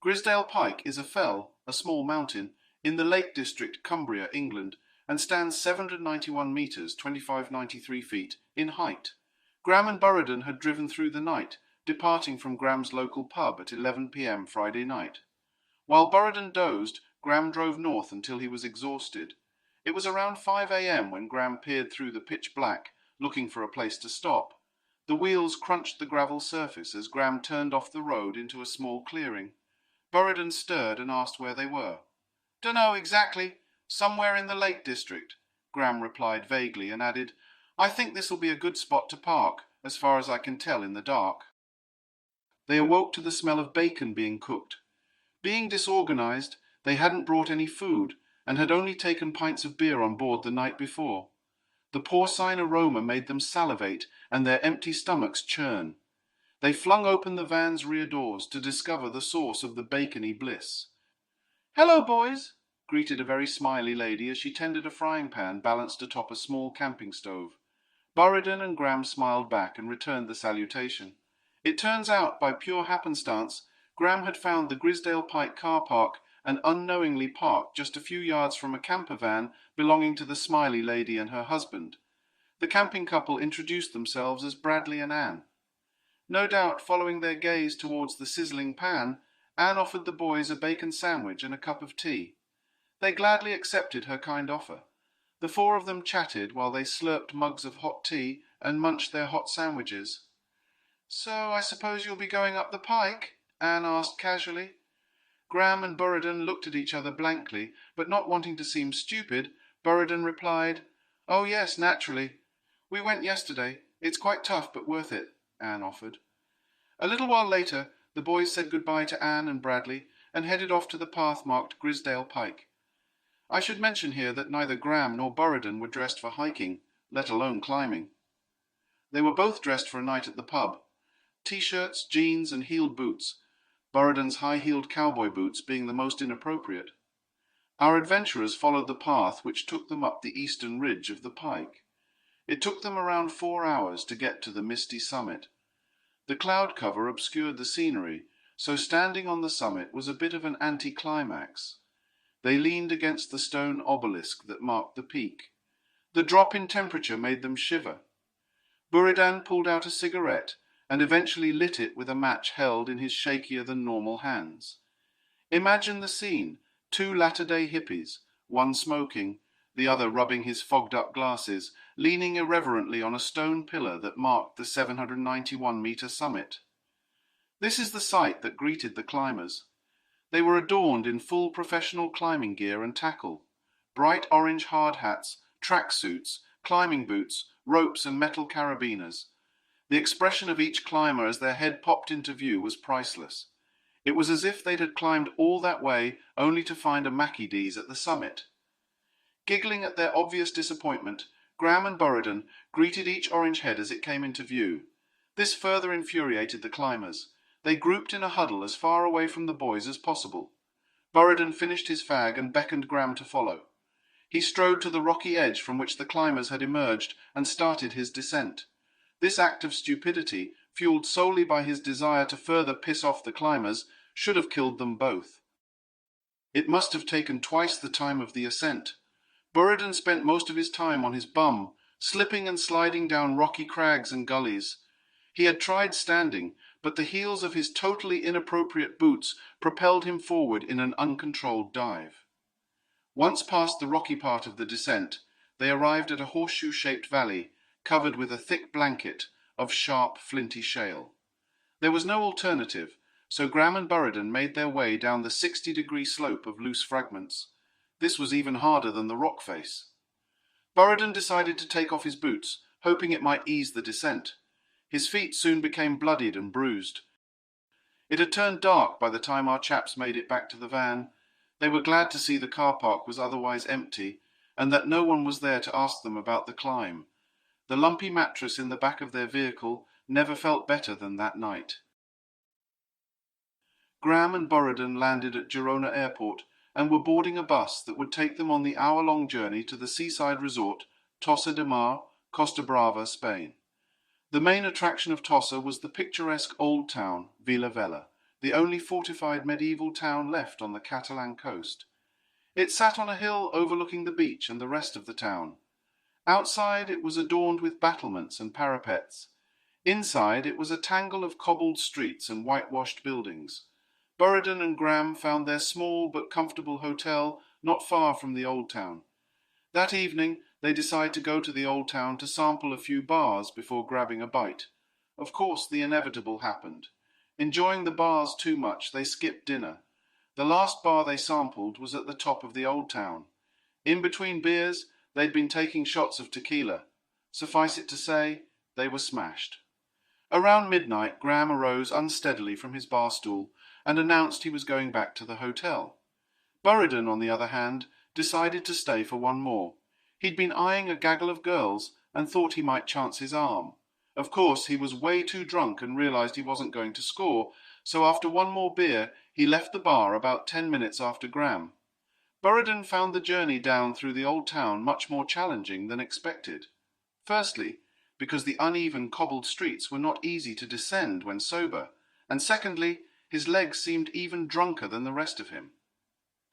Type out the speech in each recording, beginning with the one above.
Grisdale Pike is a fell, a small mountain, in the Lake District, Cumbria, England, and stands 791 metres (2593 feet) in height. Graham and Burradon had driven through the night, departing from Graham's local pub at 11 p.m. Friday night. While Burradon dozed, Graham drove north until he was exhausted. It was around 5 a.m. when Graham peered through the pitch black, looking for a place to stop. The wheels crunched the gravel surface as Graham turned off the road into a small clearing. Burradon stirred and asked where they were. "Dunno exactly. Somewhere in the Lake District," Graham replied vaguely and added, "I think this'll be a good spot to park, as far as I can tell in the dark." They awoke to the smell of bacon being cooked. Being disorganized, they hadn't brought any food and had only taken pints of beer on board the night before. The porcine aroma made them salivate and their empty stomachs churn. They flung open the van's rear doors to discover the source of the bacony bliss. "Hello, boys," greeted a very smiley lady as she tended a frying pan balanced atop a small camping stove. Burradon and Graham smiled back and returned the salutation. It turns out, by pure happenstance, Graham had found the Grisdale Pike car park and unknowingly parked just a few yards from a camper van belonging to the smiley lady and her husband. The camping couple introduced themselves as Bradley and Anne. No doubt, following their gaze towards the sizzling pan, Anne offered the boys a bacon sandwich and a cup of tea. They gladly accepted her kind offer. The four of them chatted while they slurped mugs of hot tea and munched their hot sandwiches. "So I suppose you'll be going up the Pike?" Anne asked casually. Graham and Burradon looked at each other blankly, but not wanting to seem stupid, Burradon replied, "Oh yes, naturally. We went yesterday. It's quite tough, but worth it," Anne offered. A little while later, the boys said goodbye to Anne and Bradley and headed off to the path marked Grisdale Pike. I should mention here that neither Graham nor Burradon were dressed for hiking, let alone climbing. They were both dressed for a night at the pub. T-shirts, jeans, and heeled boots, Burradon's high-heeled cowboy boots being the most inappropriate. Our adventurers followed the path which took them up the eastern ridge of the Pike. It took them around 4 hours to get to the misty summit. The cloud cover obscured the scenery, so standing on the summit was a bit of an anticlimax. They leaned against the stone obelisk that marked the peak. The drop in temperature made them shiver. Buridan pulled out a cigarette and eventually lit it with a match held in his shakier-than-normal hands. Imagine the scene: 2 latter-day hippies, one smoking, the other rubbing his fogged-up glasses, leaning irreverently on a stone pillar that marked the 791-metre summit. This is the sight that greeted the climbers. They were adorned in full professional climbing gear and tackle: bright orange hard hats, track suits, climbing boots, ropes and metal carabiners. The expression of each climber as their head popped into view was priceless. It was as if they had climbed all that way only to find a Mackie D's at the summit. Giggling at their obvious disappointment, Graham and Burradon greeted each orange head as it came into view. This further infuriated the climbers. They grouped in a huddle as far away from the boys as possible. Burradon finished his fag and beckoned Graham to follow. He strode to the rocky edge from which the climbers had emerged and started his descent. This act of stupidity, fueled solely by his desire to further piss off the climbers, should have killed them both. It must have taken twice the time of the ascent. Burradon spent most of his time on his bum, slipping and sliding down rocky crags and gullies. He had tried standing, but the heels of his totally inappropriate boots propelled him forward in an uncontrolled dive. Once past the rocky part of the descent, they arrived at a horseshoe-shaped valley, covered with a thick blanket of sharp, flinty shale. There was no alternative, so Graham and Burradon made their way down the 60-degree slope of loose fragments. This was even harder than the rock face. Burradon decided to take off his boots, hoping it might ease the descent. His feet soon became bloodied and bruised. It had turned dark by the time our chaps made it back to the van. They were glad to see the car park was otherwise empty, and that no one was there to ask them about the climb. The lumpy mattress in the back of their vehicle never felt better than that night. Graham and Burradon landed at Girona Airport and were boarding a bus that would take them on the hour-long journey to the seaside resort Tossa de Mar, Costa Brava, Spain. The main attraction of Tossa was the picturesque old town, Vila Vella, the only fortified medieval town left on the Catalan coast. It sat on a hill overlooking the beach and the rest of the town. Outside it was adorned with battlements and parapets. Inside it was a tangle of cobbled streets and whitewashed buildings. Burradon and Graham found their small but comfortable hotel not far from the old town. That evening they decided to go to the old town to sample a few bars before grabbing a bite. Of course, the inevitable happened. Enjoying the bars too much, they skipped dinner. The last bar they sampled was at the top of the old town. In between beers, they'd been taking shots of tequila. Suffice it to say, they were smashed. Around midnight, Graham arose unsteadily from his bar stool and announced he was going back to the hotel. Burradon, on the other hand, decided to stay for one more. He'd been eyeing a gaggle of girls and thought he might chance his arm. Of course, he was way too drunk and realized he wasn't going to score, so after one more beer, he left the bar about 10 minutes after Graham. Burradon found the journey down through the old town much more challenging than expected. Firstly, because the uneven cobbled streets were not easy to descend when sober, and secondly, his legs seemed even drunker than the rest of him.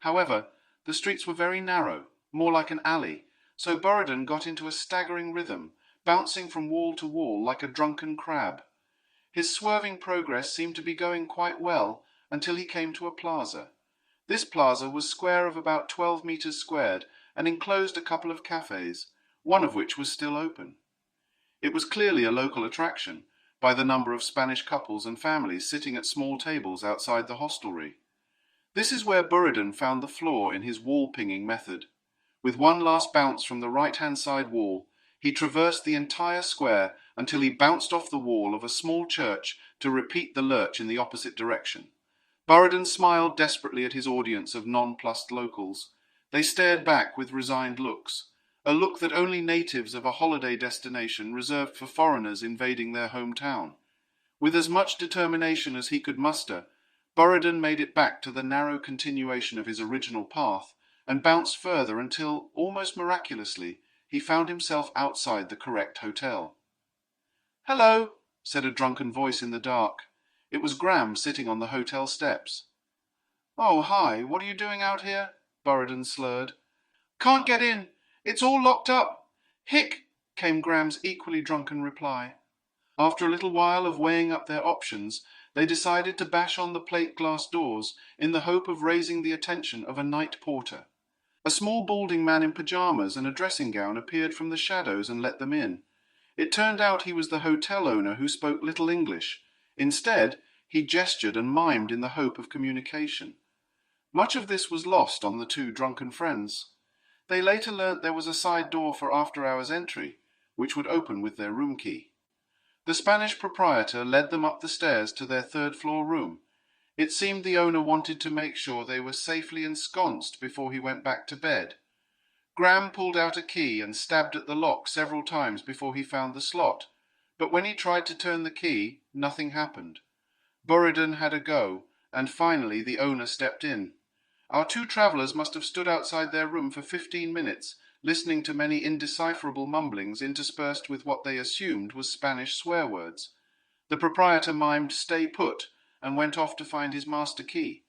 However, the streets were very narrow, more like an alley, so Burradon got into a staggering rhythm, bouncing from wall to wall like a drunken crab. His swerving progress seemed to be going quite well until he came to a plaza. This plaza was square of about 12 meters squared and enclosed a couple of cafes, one of which was still open. It was clearly a local attraction, by the number of Spanish couples and families sitting at small tables outside the hostelry. This is where Burradon found the flaw in his wall-pinging method. With one last bounce from the right-hand side wall, he traversed the entire square until he bounced off the wall of a small church to repeat the lurch in the opposite direction. Burradon smiled desperately at his audience of nonplussed locals. They stared back with resigned looks, a look that only natives of a holiday destination reserved for foreigners invading their hometown. With as much determination as he could muster, Burradon made it back to the narrow continuation of his original path and bounced further until, almost miraculously, he found himself outside the correct hotel. "Hello," said a drunken voice in the dark. It was Graham sitting on the hotel steps. "Oh, hi, what are you doing out here?" Burradon slurred. "Can't get in. It's all locked up. Hick," came Graham's equally drunken reply. After a little while of weighing up their options, they decided to bash on the plate glass doors in the hope of raising the attention of a night porter. A small balding man in pyjamas and a dressing gown appeared from the shadows and let them in. It turned out he was the hotel owner who spoke little English. Instead, he gestured and mimed in the hope of communication. Much of this was lost on the two drunken friends. They later learnt there was a side door for after-hours entry, which would open with their room key. The Spanish proprietor led them up the stairs to their third-floor room. It seemed the owner wanted to make sure they were safely ensconced before he went back to bed. Graham pulled out a key and stabbed at the lock several times before he found the slot, but when he tried to turn the key, nothing happened. Burradon had a go, and finally the owner stepped in. Our two travellers must have stood outside their room for 15 minutes, listening to many indecipherable mumblings interspersed with what they assumed was Spanish swear words. The proprietor mimed "stay put" and went off to find his master key.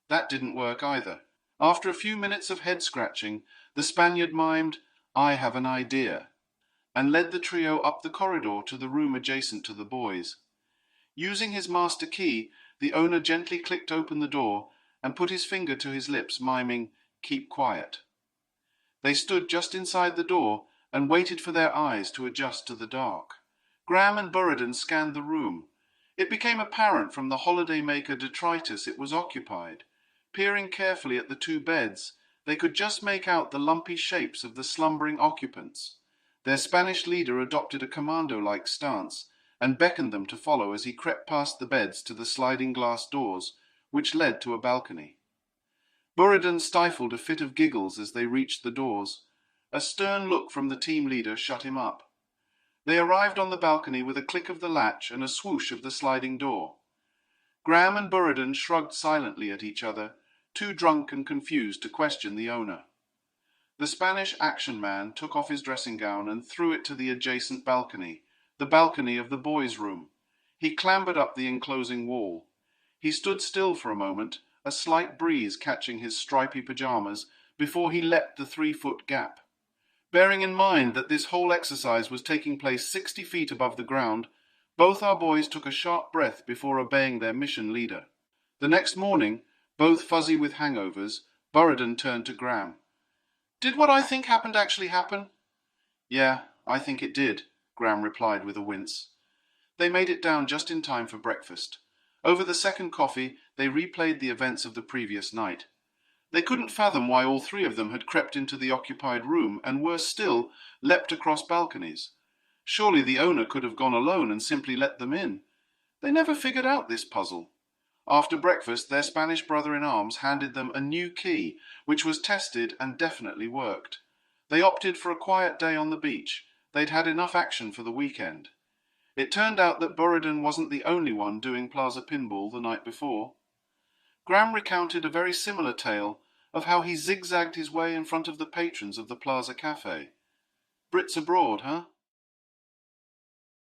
That didn't work either. After a few minutes of head-scratching, the Spaniard mimed "I have an idea," and led the trio up the corridor to the room adjacent to the boys. Using his master key, the owner gently clicked open the door and put his finger to his lips, miming "keep quiet." They stood just inside the door and waited for their eyes to adjust to the dark. Graham and Burradon scanned the room. It became apparent from the holiday-maker detritus it was occupied. Peering carefully at the two beds, they could just make out the lumpy shapes of the slumbering occupants. Their Spanish leader adopted a commando-like stance and beckoned them to follow as he crept past the beds to the sliding glass doors, which led to a balcony. Burradon stifled a fit of giggles as they reached the doors. A stern look from the team leader shut him up. They arrived on the balcony with a click of the latch and a swoosh of the sliding door. Graham and Burradon shrugged silently at each other, too drunk and confused to question the owner. The Spanish action man took off his dressing gown and threw it to the adjacent balcony, the balcony of the boys' room. He clambered up the enclosing wall. He stood still for a moment, a slight breeze catching his stripy pajamas, before he leapt the 3-foot gap. Bearing in mind that this whole exercise was taking place 60 feet above the ground, both our boys took a sharp breath before obeying their mission leader. The next morning, both fuzzy with hangovers, Burradon turned to Graham. "Did what I think happened actually happen?" "Yeah, I think it did," Graham replied with a wince. They made it down just in time for breakfast. Over the second coffee, they replayed the events of the previous night. They couldn't fathom why all three of them had crept into the occupied room and, worse still, leapt across balconies. Surely the owner could have gone alone and simply let them in. They never figured out this puzzle. After breakfast, their Spanish brother-in-arms handed them a new key, which was tested and definitely worked. They opted for a quiet day on the beach. They'd had enough action for the weekend. It turned out that Burradon wasn't the only one doing Plaza Pinball the night before. Graham recounted a very similar tale of how he zigzagged his way in front of the patrons of the Plaza Cafe. "Brits abroad, huh?"